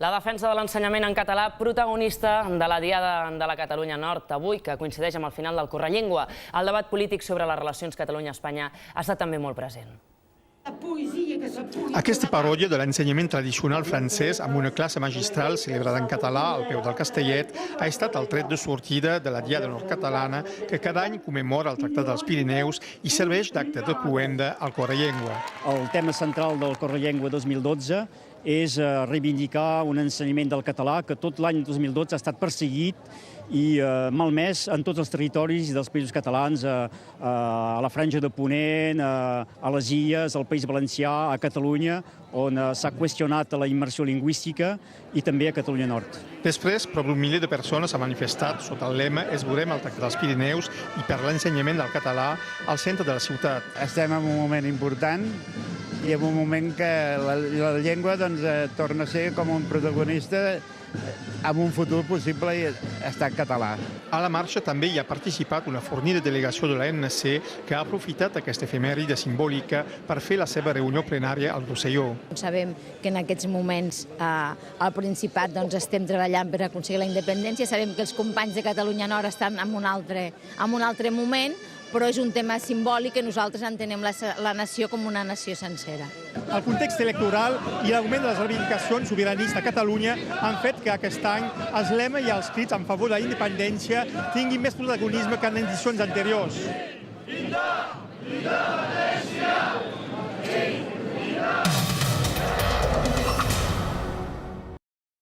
La defensa de l'ensenyament en català, protagonista de la Diada de la Catalunya Nord avui, que coincideix amb el final del Correllengua. El debat polític sobre les relacions Catalunya-Espanya ha estat també molt present. Aquesta paròdia de l'ensenyament tradicional francès amb una classe magistral celebrada en català al peu del Castellet ha estat el tret de sortida de la Diada Nord-Catalana que cada any commemora el Tractat dels Pirineus i serveix d'acte de cloenda al Correllengua. El tema central del Correllengua 2012 és reivindicar un ensenyament del català que tot l'any 2012 ha estat perseguit i malmès en tots els territoris dels països catalans, a la Franja de Ponent, a les Illes, al País Valencià, a Catalunya, on s'ha qüestionat la immersió lingüística i també a Catalunya Nord. Després, prop d'un miler de persones ha manifestat sota el lema Esborrem el Tractat dels Pirineus i per l'ensenyament del català al centre de la ciutat. Estem en un moment important i en un moment que la llengua torna a ser com un protagonista amb un futur possible estat català. A la marxa també hi ha participat una fornida delegació de l'ANC que ha aprofitat aquesta efemèride simbòlica per fer la seva reunió plenària al Rosselló. Sabem que en aquests moments al Principat estem treballant per aconseguir la independència, sabem que els companys de Catalunya Nord estan en un altre moment, però és un tema simbòlic que nosaltres entenem la nació com una nació sencera. El context electoral i l'augment de les reivindicacions sobiranistes a Catalunya han fet que aquest any els lema i els crits en favor de la independència tinguin més protagonisme que en edicions anteriors.